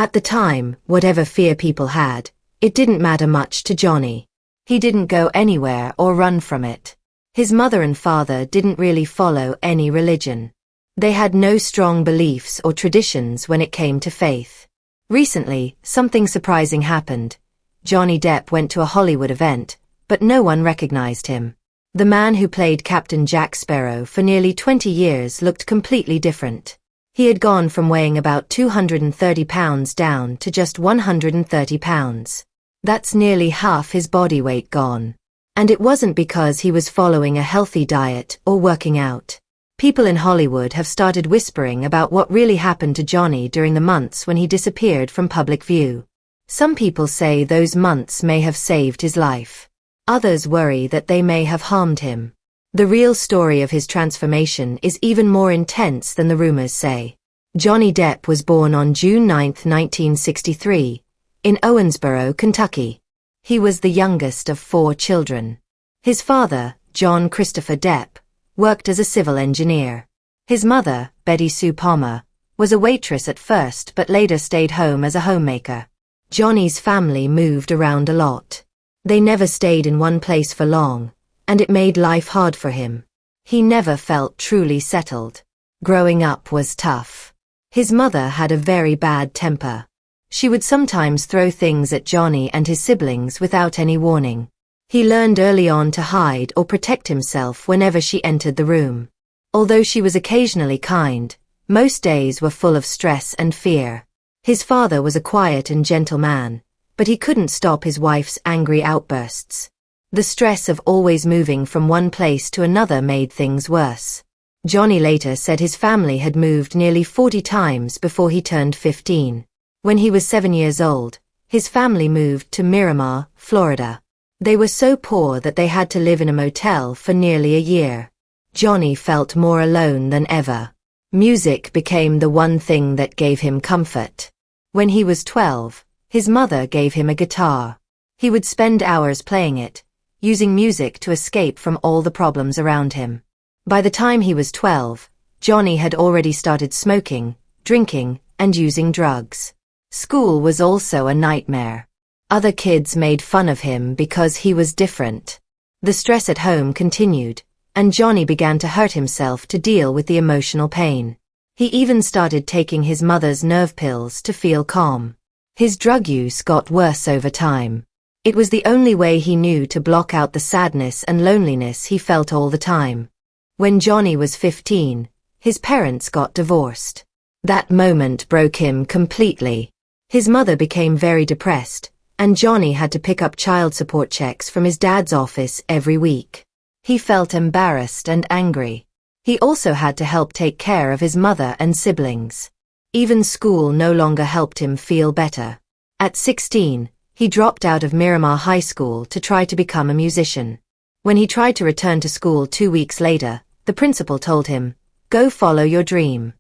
At the time, whatever fear people had, it didn't matter much to Johnny. He didn't go anywhere or run from it. His mother and father didn't really follow any religion. They had no strong beliefs or traditions when it came to faith. Recently, something surprising happened. Johnny Depp went to a Hollywood event, but no one recognized him. The man who played Captain Jack Sparrow for nearly 20 years looked completely different. He had gone from weighing about 230 pounds down to just 130 pounds. That's nearly half his body weight gone. And it wasn't because he was following a healthy diet or working out. People in Hollywood have started whispering about what really happened to Johnny during the months when he disappeared from public view. Some people say those months may have saved his life. Others worry that they may have harmed him. The real story of his transformation is even more intense than the rumors say. Johnny Depp was born on June 9, 1963, in Owensboro, Kentucky. He was the youngest of 4 children. His father, John Christopher Depp, worked as a civil engineer. His mother, Betty Sue Palmer, was a waitress at first but later stayed home as a homemaker. Johnny's family moved around a lot. They never stayed in one place for long, and it made life hard for him. He never felt truly settled. Growing up was tough. His mother had a very bad temper. She would sometimes throw things at Johnny and his siblings without any warning. He learned early on to hide or protect himself whenever she entered the room. Although she was occasionally kind, most days were full of stress and fear. His father was a quiet and gentle man, but he couldn't stop his wife's angry outbursts. The stress of always moving from one place to another made things worse. Johnny later said his family had moved nearly 40 times before he turned 15. When he was 7 years old, his family moved to Miramar, Florida. They were so poor that they had to live in a motel for nearly a year. Johnny felt more alone than ever. Music became the one thing that gave him comfort. When he was 12, his mother gave him a guitar. He would spend hours playing it, using music to escape from all the problems around him. By the time he was 12, Johnny had already started smoking, drinking, and using drugs. School was also a nightmare. Other kids made fun of him because he was different. The stress at home continued, and Johnny began to hurt himself to deal with the emotional pain. He even started taking his mother's nerve pills to feel calm. His drug use got worse over time. It was the only way he knew to block out the sadness and loneliness he felt all the time. When Johnny was 15, his parents got divorced. That moment broke him completely. His mother became very depressed, and Johnny had to pick up child support checks from his dad's office every week. He felt embarrassed and angry. He also had to help take care of his mother and siblings. Even school no longer helped him feel better. At 16, he dropped out of Miramar High School to try to become a musician. When he tried to return to school 2 weeks later, the principal told him, "Go follow your dream."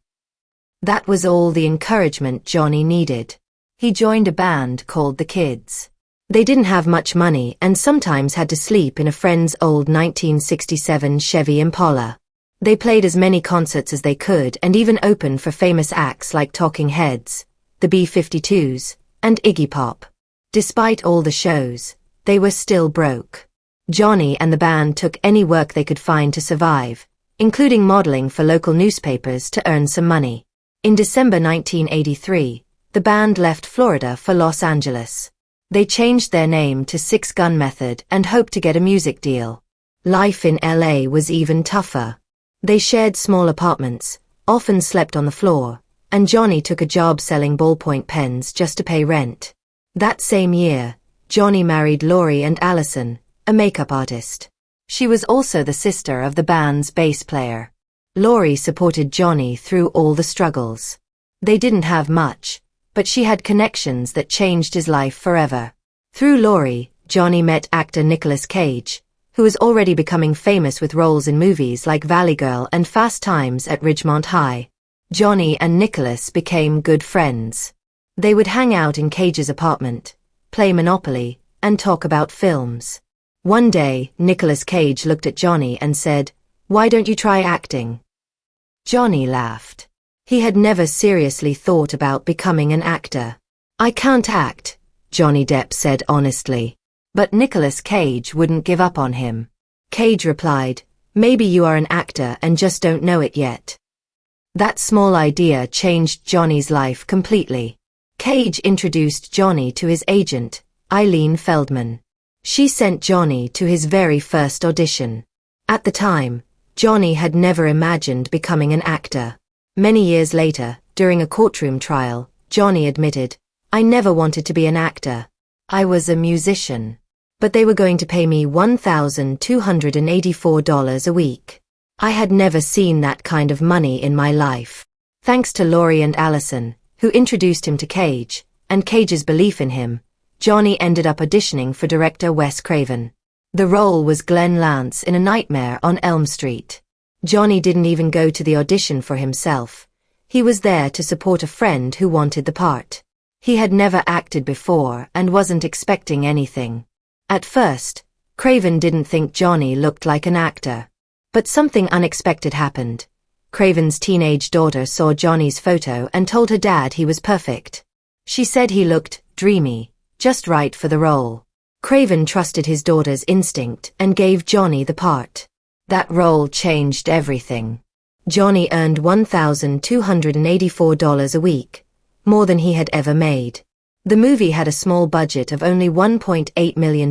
That was all the encouragement Johnny needed. He joined a band called the Kids. They didn't have much money and sometimes had to sleep in a friend's old 1967 Chevy Impala. They played as many concerts as they could and even opened for famous acts like Talking Heads, the B-52s, and Iggy Pop. Despite all the shows, they were still broke. Johnny and the band took any work they could find to survive, including modeling for local newspapers to earn some money. In December 1983, the band left Florida for Los Angeles. They changed their name to Six Gun Method and hoped to get a music deal. Life in LA was even tougher. They shared small apartments, often slept on the floor, and Johnny took a job selling ballpoint pens just to pay rent. That same year, Johnny married Lori and Allison, a makeup artist. She was also the sister of the band's bass player. Lori supported Johnny through all the struggles. They didn't have much, but she had connections that changed his life forever. Through Lori, Johnny met actor Nicolas Cage, who was already becoming famous with roles in movies like Valley Girl and Fast Times at Ridgemont High. Johnny and Nicolas became good friends. They would hang out in Cage's apartment, play Monopoly, and talk about films. One day, Nicolas Cage looked at Johnny and said, "Why don't you try acting?" Johnny laughed. He had never seriously thought about becoming an actor. "I can't act," Johnny Depp said honestly. But Nicolas Cage wouldn't give up on him. Cage replied, "Maybe you are an actor and just don't know it yet." That small idea changed Johnny's life completely. Cage introduced Johnny to his agent, Eileen Feldman. She sent Johnny to his very first audition. At the time, Johnny had never imagined becoming an actor. Many years later, during a courtroom trial, Johnny admitted, "I never wanted to be an actor. I was a musician. But they were going to pay me $1,284 a week. I had never seen that kind of money in my life." Thanks to Laurie and Allison, who introduced him to Cage, and Cage's belief in him, Johnny ended up auditioning for director Wes Craven. The role was Glenn Lance in A Nightmare on Elm Street. Johnny didn't even go to the audition for himself. He was there to support a friend who wanted the part. He had never acted before and wasn't expecting anything. At first, Craven didn't think Johnny looked like an actor. But something unexpected happened. Craven's teenage daughter saw Johnny's photo and told her dad he was perfect. She said he looked dreamy, just right for the role. Craven trusted his daughter's instinct and gave Johnny the part. That role changed everything. Johnny earned $1,284 a week, more than he had ever made. The movie had a small budget of only $1.8 million,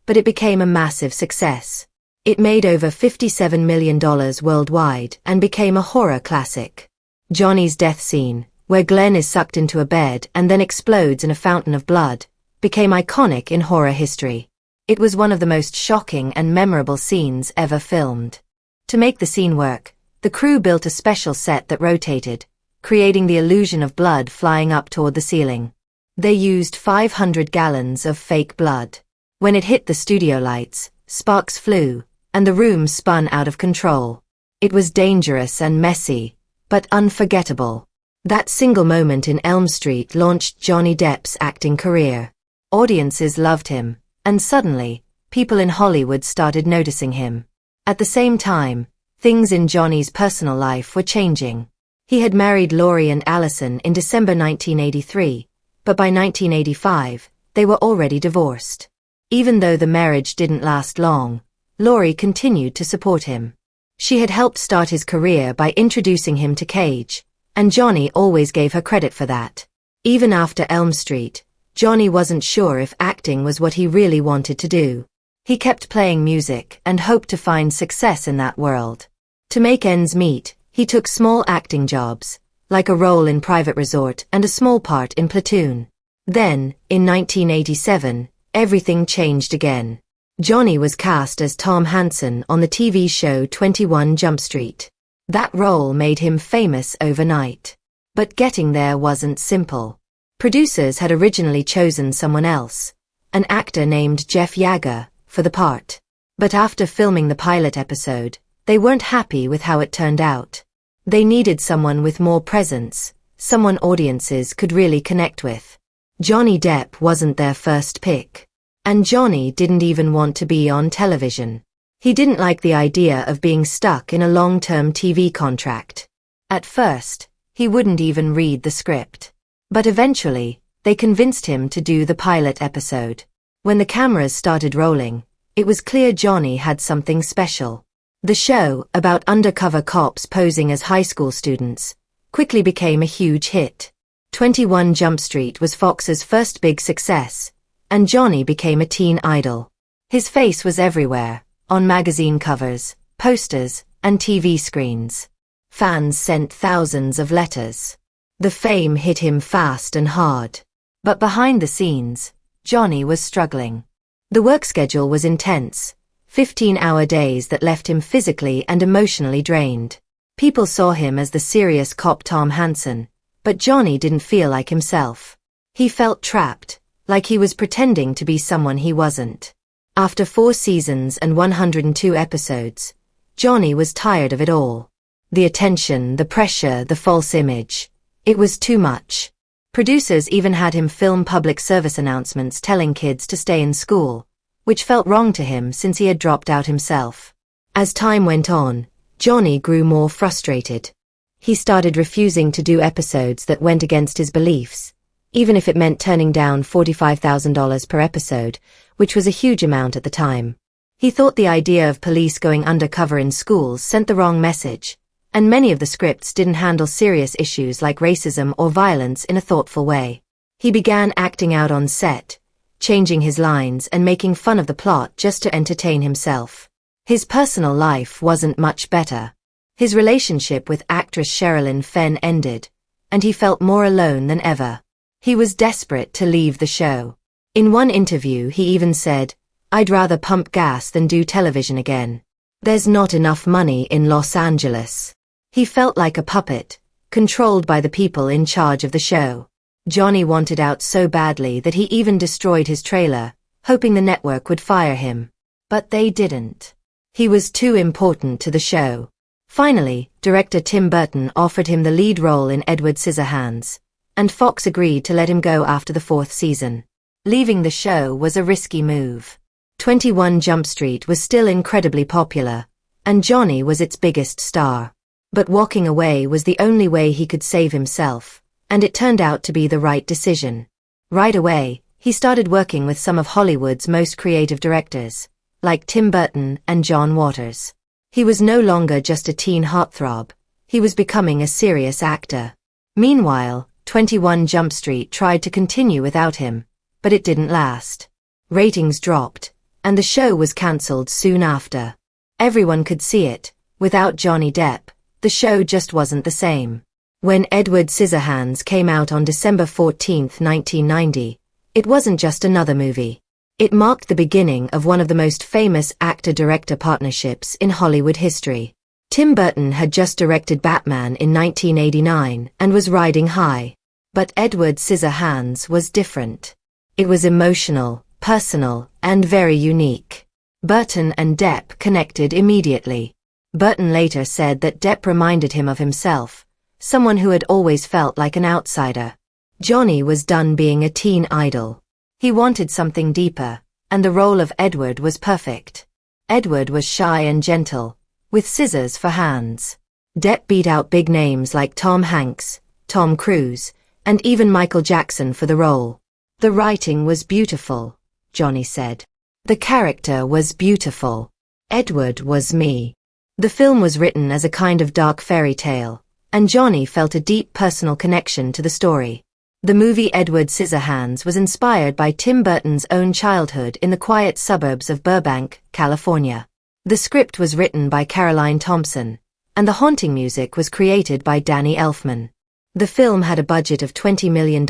but it became a massive success. It made over $57 million worldwide and became a horror classic. Johnny's death scene, where Glenn is sucked into a bed and then explodes in a fountain of blood, became iconic in horror history. It was one of the most shocking and memorable scenes ever filmed. To make the scene work, the crew built a special set that rotated, creating the illusion of blood flying up toward the ceiling. They used 500 gallons of fake blood. When it hit the studio lights, sparks flew, and the room spun out of control. It was dangerous and messy, but unforgettable. That single moment in Elm Street launched Johnny Depp's acting career. Audiences loved him, and suddenly, people in Hollywood started noticing him. At the same time, things in Johnny's personal life were changing. He had married Laurie and Allison in December 1983, but by 1985, they were already divorced. Even though the marriage didn't last long, Laurie continued to support him. She had helped start his career by introducing him to Cage, and Johnny always gave her credit for that. Even after Elm Street, Johnny wasn't sure if acting was what he really wanted to do. He kept playing music and hoped to find success in that world. To make ends meet, he took small acting jobs, like a role in Private Resort and a small part in Platoon. Then, in 1987, everything changed again. Johnny was cast as Tom Hansen on the TV show 21 Jump Street. That role made him famous overnight. But getting there wasn't simple. Producers had originally chosen someone else, an actor named Jeff Yager, for the part. But after filming the pilot episode, they weren't happy with how it turned out. They needed someone with more presence, someone audiences could really connect with. Johnny Depp wasn't their first pick. And Johnny didn't even want to be on television. He didn't like the idea of being stuck in a long-term TV contract. At first, he wouldn't even read the script. But eventually, they convinced him to do the pilot episode. When the cameras started rolling, it was clear Johnny had something special. The show, about undercover cops posing as high school students, quickly became a huge hit. 21 Jump Street was Fox's first big success, and Johnny became a teen idol. His face was everywhere, on magazine covers, posters, and TV screens. Fans sent thousands of letters. The fame hit him fast and hard. But behind the scenes, Johnny was struggling. The work schedule was intense, 15-hour days that left him physically and emotionally drained. People saw him as the serious cop Tom Hansen, but Johnny didn't feel like himself. He felt trapped, like he was pretending to be someone he wasn't. After 4 seasons and 102 episodes, Johnny was tired of it all. The attention, the pressure, the false image. It was too much. Producers even had him film public service announcements telling kids to stay in school, which felt wrong to him since he had dropped out himself. As time went on, Johnny grew more frustrated. He started refusing to do episodes that went against his beliefs, even if it meant turning down $45,000 per episode, which was a huge amount at the time. He thought the idea of police going undercover in schools sent the wrong message, and many of the scripts didn't handle serious issues like racism or violence in a thoughtful way. He began acting out on set, changing his lines and making fun of the plot just to entertain himself. His personal life wasn't much better. His relationship with actress Sherilyn Fenn ended, and he felt more alone than ever. He was desperate to leave the show. In one interview he even said, "I'd rather pump gas than do television again. There's not enough money in Los Angeles." He felt like a puppet, controlled by the people in charge of the show. Johnny wanted out so badly that he even destroyed his trailer, hoping the network would fire him. But they didn't. He was too important to the show. Finally, director Tim Burton offered him the lead role in Edward Scissorhands, and Fox agreed to let him go after the 4th season. Leaving the show was a risky move. 21 Jump Street was still incredibly popular, and Johnny was its biggest star. But walking away was the only way he could save himself, and it turned out to be the right decision. Right away, he started working with some of Hollywood's most creative directors, like Tim Burton and John Waters. He was no longer just a teen heartthrob, he was becoming a serious actor. Meanwhile, 21 Jump Street tried to continue without him, but it didn't last. Ratings dropped, and the show was cancelled soon after. Everyone could see it, without Johnny Depp, the show just wasn't the same. When Edward Scissorhands came out on December 14, 1990, it wasn't just another movie. It marked the beginning of one of the most famous actor-director partnerships in Hollywood history. Tim Burton had just directed Batman in 1989 and was riding high. But Edward Scissorhands was different. It was emotional, personal, and very unique. Burton and Depp connected immediately. Burton later said that Depp reminded him of himself, someone who had always felt like an outsider. Johnny was done being a teen idol. He wanted something deeper, and the role of Edward was perfect. Edward was shy and gentle, with scissors for hands. Depp beat out big names like Tom Hanks, Tom Cruise, and even Michael Jackson for the role. "The writing was beautiful," Johnny said. "The character was beautiful. Edward was me." The film was written as a kind of dark fairy tale, and Johnny felt a deep personal connection to the story. The movie Edward Scissorhands was inspired by Tim Burton's own childhood in the quiet suburbs of Burbank, California. The script was written by Caroline Thompson, and the haunting music was created by Danny Elfman. The film had a budget of $20 million,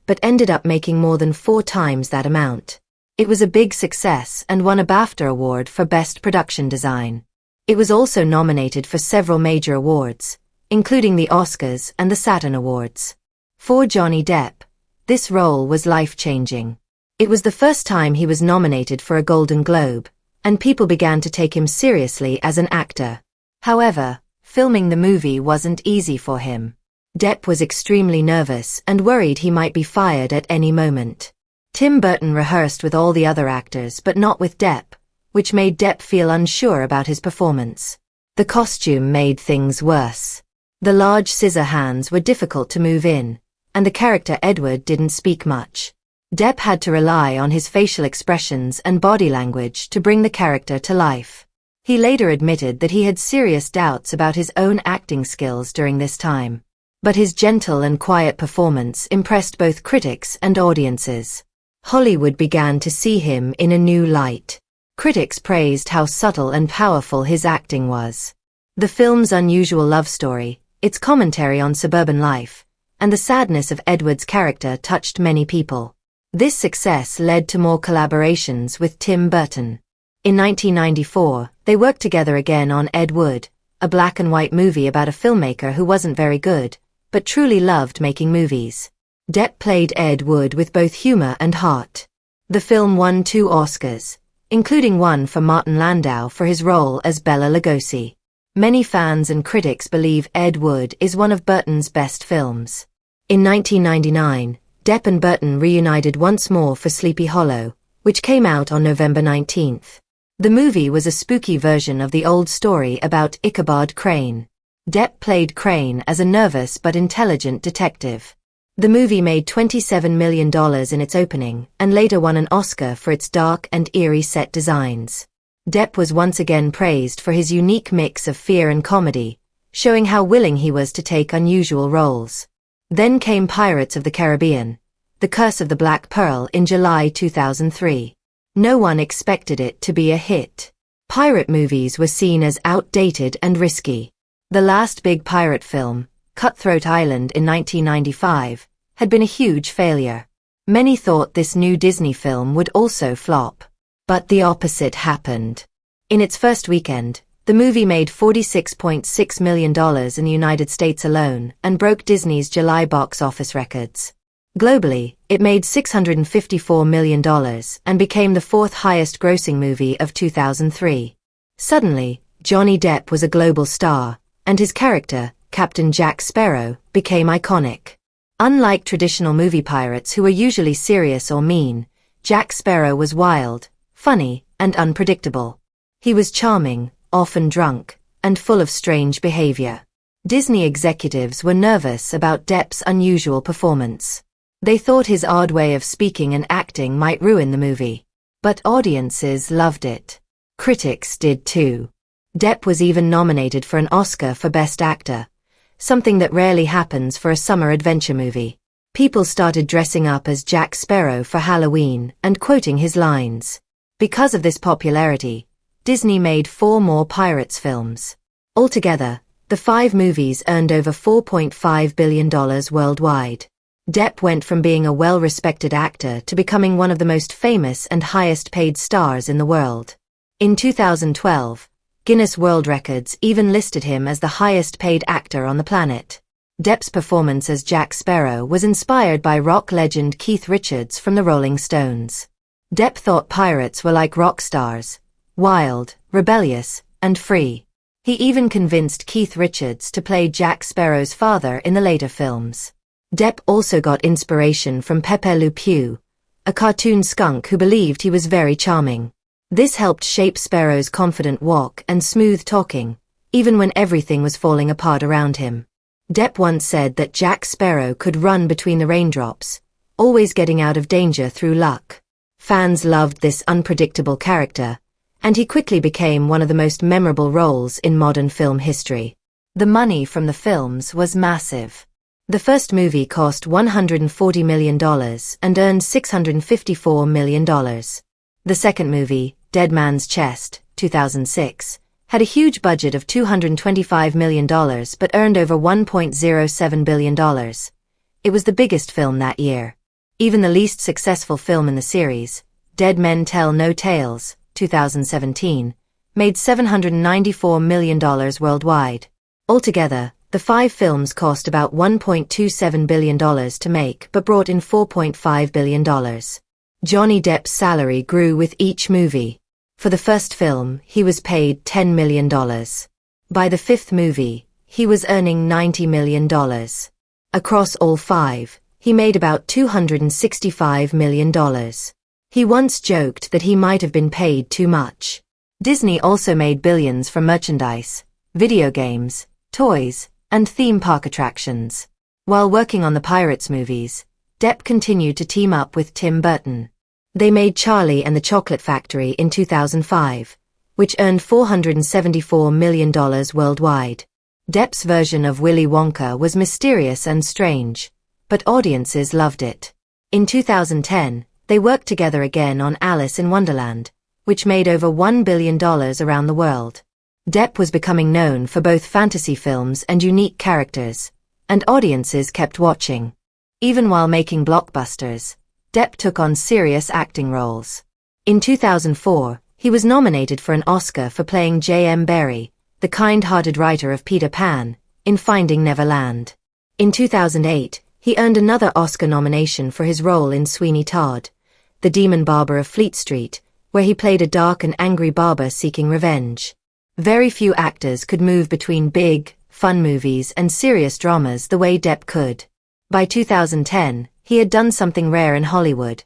but ended up making more than 4 times that amount. It was a big success and won a BAFTA award for Best Production Design. It was also nominated for several major awards, including the Oscars and the Saturn Awards. For Johnny Depp, this role was life-changing. It was the first time he was nominated for a Golden Globe, and people began to take him seriously as an actor. However, filming the movie wasn't easy for him. Depp was extremely nervous and worried he might be fired at any moment. Tim Burton rehearsed with all the other actors but not with Depp, which made Depp feel unsure about his performance. The costume made things worse. The large scissor hands were difficult to move in, and the character Edward didn't speak much. Depp had to rely on his facial expressions and body language to bring the character to life. He later admitted that he had serious doubts about his own acting skills during this time. But his gentle and quiet performance impressed both critics and audiences. Hollywood began to see him in a new light. Critics praised how subtle and powerful his acting was. The film's unusual love story, its commentary on suburban life, and the sadness of Edward's character touched many people. This success led to more collaborations with Tim Burton. In 1994, they worked together again on Ed Wood, a black and white movie about a filmmaker who wasn't very good, but truly loved making movies. Depp played Ed Wood with both humor and heart. The film won 2 Oscars, including one for Martin Landau for his role as Bela Lugosi. Many fans and critics believe Ed Wood is one of Burton's best films. In 1999, Depp and Burton reunited once more for Sleepy Hollow, which came out on November 19th. The movie was a spooky version of the old story about Ichabod Crane. Depp played Crane as a nervous but intelligent detective. The movie made $27 million in its opening and later won an Oscar for its dark and eerie set designs. Depp was once again praised for his unique mix of fear and comedy, showing how willing he was to take unusual roles. Then came Pirates of the Caribbean, The Curse of the Black Pearl in July 2003. No one expected it to be a hit. Pirate movies were seen as outdated and risky. The last big pirate film, Cutthroat Island in 1995, had been a huge failure. Many thought this new Disney film would also flop. But the opposite happened. In its first weekend, the movie made $46.6 million in the United States alone and broke Disney's July box office records. Globally, it made $654 million and became the fourth highest grossing movie of 2003. Suddenly, Johnny Depp was a global star, and his character, Captain Jack Sparrow, became iconic. Unlike traditional movie pirates who were usually serious or mean, Jack Sparrow was wild, funny, and unpredictable. He was charming, often drunk, and full of strange behavior. Disney executives were nervous about Depp's unusual performance. They thought his odd way of speaking and acting might ruin the movie. But audiences loved it. Critics did too. Depp was even nominated for an Oscar for Best Actor, something that rarely happens for a summer adventure movie. People started dressing up as Jack Sparrow for Halloween and quoting his lines. Because of this popularity, Disney made 4 more Pirates films. Altogether, the 5 movies earned over $4.5 billion worldwide. Depp went from being a well-respected actor to becoming one of the most famous and highest-paid stars in the world. In 2012, Guinness World Records even listed him as the highest-paid actor on the planet. Depp's performance as Jack Sparrow was inspired by rock legend Keith Richards from the Rolling Stones. Depp thought pirates were like rock stars, wild, rebellious, and free. He even convinced Keith Richards to play Jack Sparrow's father in the later films. Depp also got inspiration from Pepe Le Pew, a cartoon skunk who believed he was very charming. This helped shape Sparrow's confident walk and smooth talking, even when everything was falling apart around him. Depp once said that Jack Sparrow could run between the raindrops, always getting out of danger through luck. Fans loved this unpredictable character, and he quickly became one of the most memorable roles in modern film history. The money from the films was massive. The first movie cost $140 million and earned $654 million. The second movie, Dead Man's Chest, 2006, had a huge budget of $225 million but earned over $1.07 billion. It was the biggest film that year. Even the least successful film in the series, Dead Men Tell No Tales, 2017, made $794 million worldwide. Altogether, the 5 films cost about $1.27 billion to make but brought in $4.5 billion. Johnny Depp's salary grew with each movie. For the first film, he was paid $10 million. By the 5th movie, he was earning $90 million. Across all 5, he made about $265 million. He once joked that he might have been paid too much. Disney also made billions from merchandise, video games, toys, and theme park attractions. While working on the Pirates movies, Depp continued to team up with Tim Burton. They made Charlie and the Chocolate Factory in 2005, which earned $474 million worldwide. Depp's version of Willy Wonka was mysterious and strange, but audiences loved it. In 2010, they worked together again on Alice in Wonderland, which made over $1 billion around the world. Depp was becoming known for both fantasy films and unique characters, and audiences kept watching. Even while making blockbusters, Depp took on serious acting roles. In 2004, he was nominated for an Oscar for playing J.M. Barrie, the kind-hearted writer of Peter Pan, in Finding Neverland. In 2008, he earned another Oscar nomination for his role in Sweeney Todd, the demon barber of Fleet Street, where he played a dark and angry barber seeking revenge. Very few actors could move between big, fun movies and serious dramas the way Depp could. By 2010, he had done something rare in Hollywood.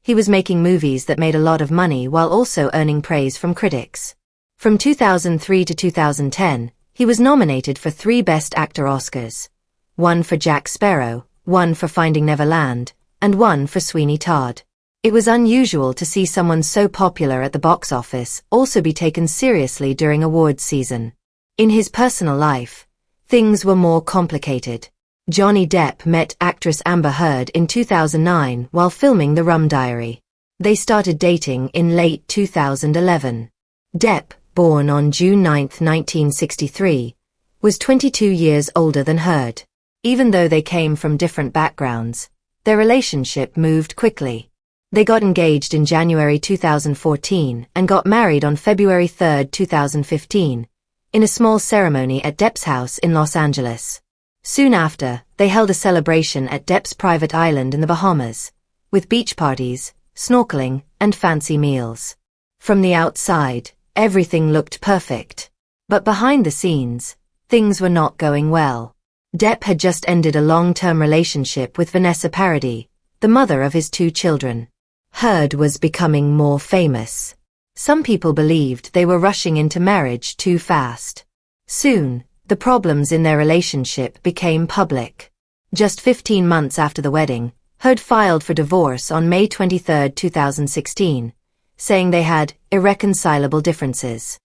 He was making movies that made a lot of money while also earning praise from critics. From 2003 to 2010, he was nominated for 3 Best Actor Oscars. 1 for Jack Sparrow, one for Finding Neverland, and one for Sweeney Todd. It was unusual to see someone so popular at the box office also be taken seriously during awards season. In his personal life, things were more complicated. Johnny Depp met actress Amber Heard in 2009 while filming The Rum Diary. They started dating in late 2011. Depp, born on June 9, 1963, was 22 years older than Heard. Even though they came from different backgrounds, their relationship moved quickly. They got engaged in January 2014 and got married on February 3, 2015, in a small ceremony at Depp's house in Los Angeles. Soon after, they held a celebration at Depp's private island in the Bahamas, with beach parties, snorkeling, and fancy meals. From the outside, everything looked perfect. But behind the scenes, things were not going well. Depp had just ended a long-term relationship with Vanessa Paradis, the mother of his 2 children. Heard was becoming more famous. Some people believed they were rushing into marriage too fast. Soon, the problems in their relationship became public. Just 15 months after the wedding, Heard filed for divorce on May 23, 2016, saying they had irreconcilable differences.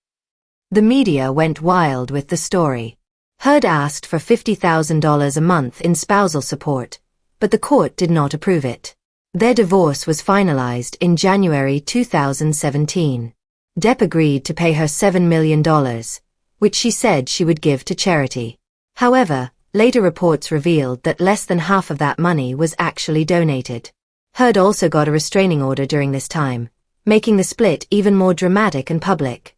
The media went wild with the story. Heard asked for $50,000 a month in spousal support, but the court did not approve it. Their divorce was finalized in January 2017. Depp agreed to pay her $7 million, which she said she would give to charity. However, later reports revealed that less than half of that money was actually donated. Heard also got a restraining order during this time, making the split even more dramatic and public.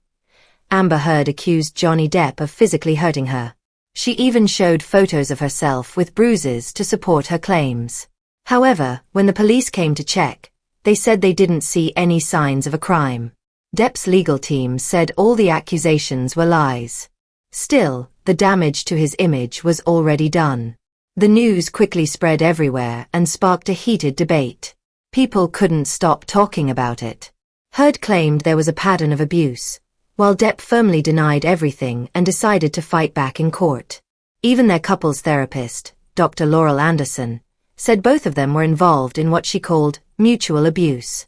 Amber Heard accused Johnny Depp of physically hurting her. She even showed photos of herself with bruises to support her claims. However, when the police came to check, they said they didn't see any signs of a crime. Depp's legal team said all the accusations were lies. Still, the damage to his image was already done. The news quickly spread everywhere and sparked a heated debate. People couldn't stop talking about it. Heard claimed there was a pattern of abuse, while Depp firmly denied everything and decided to fight back in court. Even their couples therapist, Dr. Laurel Anderson, said both of them were involved in what she called mutual abuse.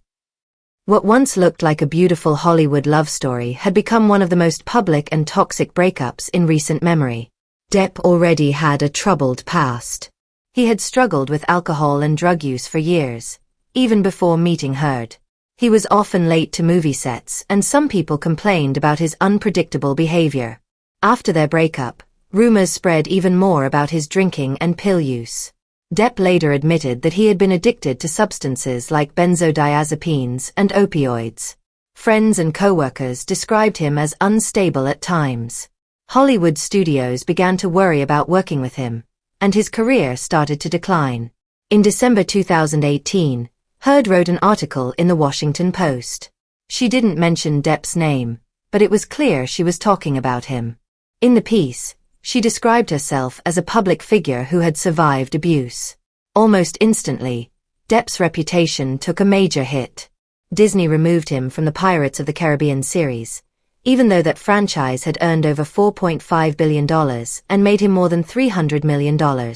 What once looked like a beautiful Hollywood love story had become one of the most public and toxic breakups in recent memory. Depp already had a troubled past. He had struggled with alcohol and drug use for years, even before meeting Heard. He was often late to movie sets, and some people complained about his unpredictable behavior. After their breakup, rumors spread even more about his drinking and pill use. Depp later admitted that he had been addicted to substances like benzodiazepines and opioids. Friends and co-workers described him as unstable at times. Hollywood studios began to worry about working with him, and his career started to decline. In December 2018, Heard wrote an article in the Washington Post. She didn't mention Depp's name, but it was clear she was talking about him. In the piece, she described herself as a public figure who had survived abuse. Almost instantly, Depp's reputation took a major hit. Disney removed him from the Pirates of the Caribbean series, even though that franchise had earned over $4.5 billion and made him more than $300 million.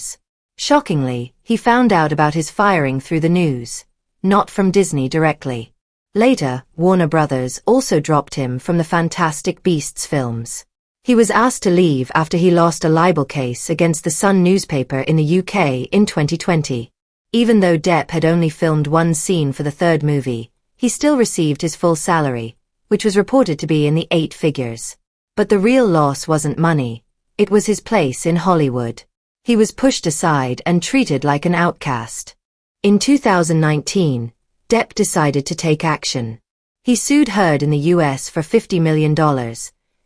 Shockingly, he found out about his firing through the news, not from Disney directly. Later, Warner Brothers also dropped him from the Fantastic Beasts films. He was asked to leave after he lost a libel case against the Sun newspaper in the UK in 2020. Even though Depp had only filmed one scene for the third movie, he still received his full salary, which was reported to be in the 8 figures. But the real loss wasn't money, it was his place in Hollywood. He was pushed aside and treated like an outcast. In 2019, Depp decided to take action. He sued Heard in the US for $50 million,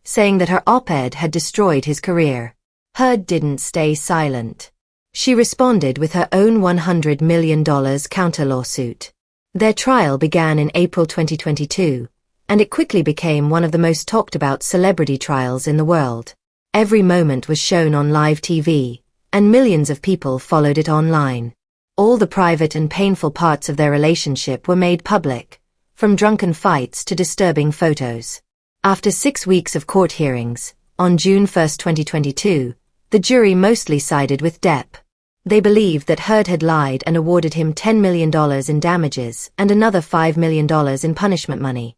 saying that her op-ed had destroyed his career. Heard didn't stay silent. She responded with her own $100 million counter-lawsuit. Their trial began in April 2022, and it quickly became one of the most talked-about celebrity trials in the world. Every moment was shown on live TV, and millions of people followed it online. All the private and painful parts of their relationship were made public, from drunken fights to disturbing photos. After 6 weeks of court hearings, on June 1, 2022, the jury mostly sided with Depp. They believed that Heard had lied and awarded him $10 million in damages and another $5 million in punishment money,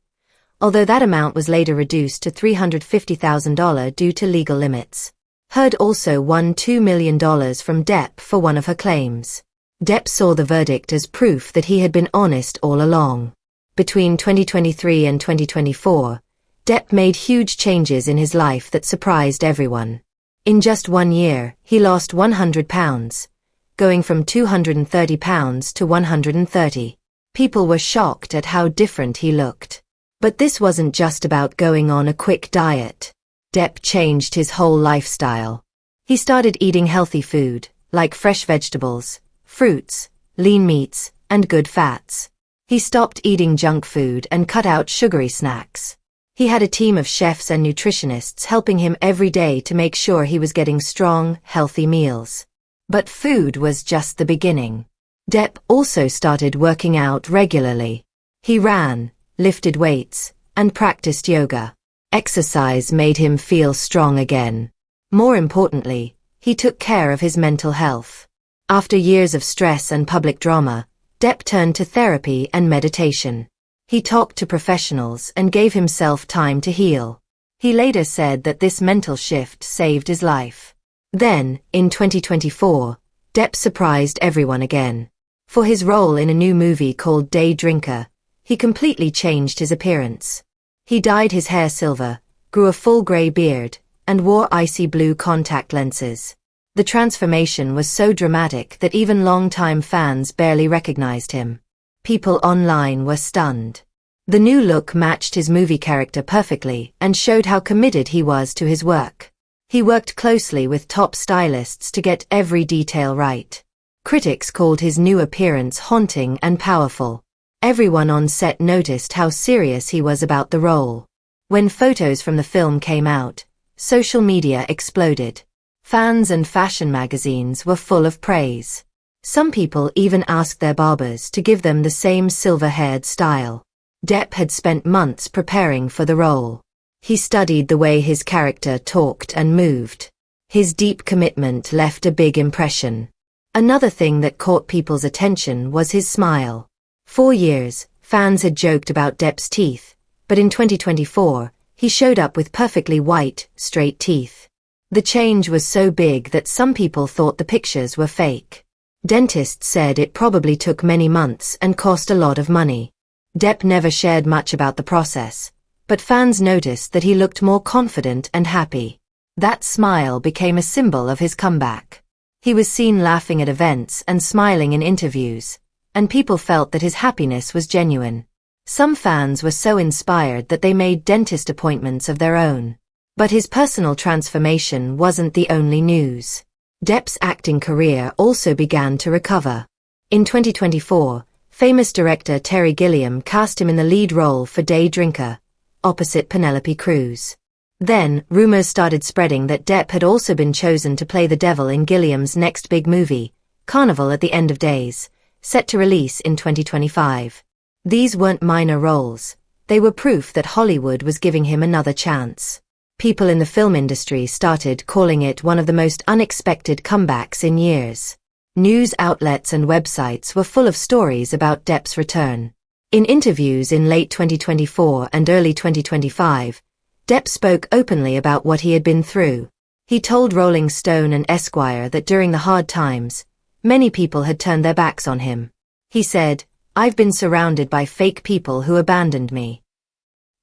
although that amount was later reduced to $350,000 due to legal limits. Heard also won $2 million from Depp for one of her claims. Depp saw the verdict as proof that he had been honest all along. Between 2023 and 2024, Depp made huge changes in his life that surprised everyone. In just 1 year, he lost 100 pounds, going from 230 pounds to 130. People were shocked at how different he looked. But this wasn't just about going on a quick diet. Depp changed his whole lifestyle. He started eating healthy food, like fresh vegetables, fruits, lean meats, and good fats. He stopped eating junk food and cut out sugary snacks. He had a team of chefs and nutritionists helping him every day to make sure he was getting strong, healthy meals. But food was just the beginning. Depp also started working out regularly. He ran, lifted weights, and practiced yoga. Exercise made him feel strong again. More importantly, he took care of his mental health. After years of stress and public drama, Depp turned to therapy and meditation. He talked to professionals and gave himself time to heal. He later said that this mental shift saved his life. Then, in 2024, Depp surprised everyone again. For his role in a new movie called Drinker, he completely changed his appearance. He dyed his hair silver, grew a full grey beard, and wore icy blue contact lenses. The transformation was so dramatic that even longtime fans barely recognized him. People online were stunned. The new look matched his movie character perfectly and showed how committed he was to his work. He worked closely with top stylists to get every detail right. Critics called his new appearance haunting and powerful. Everyone on set noticed how serious he was about the role. When photos from the film came out, social media exploded. Fans and fashion magazines were full of praise. Some people even asked their barbers to give them the same silver-haired style. Depp had spent months preparing for the role. He studied the way his character talked and moved. His deep commitment left a big impression. Another thing that caught people's attention was his smile. For years, fans had joked about Depp's teeth, but in 2024, he showed up with perfectly white, straight teeth. The change was so big that some people thought the pictures were fake. Dentists said it probably took many months and cost a lot of money. Depp never shared much about the process, but fans noticed that he looked more confident and happy. That smile became a symbol of his comeback. He was seen laughing at events and smiling in interviews, and people felt that his happiness was genuine. Some fans were so inspired that they made dentist appointments of their own. But his personal transformation wasn't the only news. Depp's acting career also began to recover. In 2024, famous director Terry Gilliam cast him in the lead role for Drinker, opposite Penelope Cruz. Then, rumors started spreading that Depp had also been chosen to play the devil in Gilliam's next big movie, Carnival at the End of Days, set to release in 2025. These weren't minor roles. They were proof that Hollywood was giving him another chance. People in the film industry started calling it one of the most unexpected comebacks in years. News outlets and websites were full of stories about Depp's return. In interviews in late 2024 and early 2025, Depp spoke openly about what he had been through. He told Rolling Stone and Esquire that during the hard times, many people had turned their backs on him. He said, "I've been surrounded by fake people who abandoned me."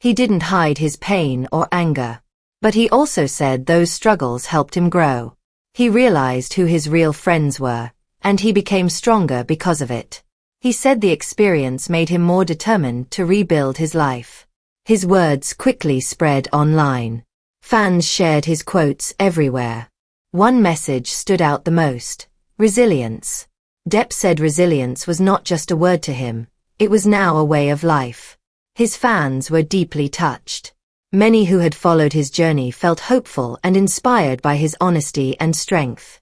He didn't hide his pain or anger. But he also said those struggles helped him grow. He realized who his real friends were, and he became stronger because of it. He said the experience made him more determined to rebuild his life. His words quickly spread online. Fans shared his quotes everywhere. One message stood out the most: resilience. Depp said resilience was not just a word to him, it was now a way of life. His fans were deeply touched. Many who had followed his journey felt hopeful and inspired by his honesty and strength.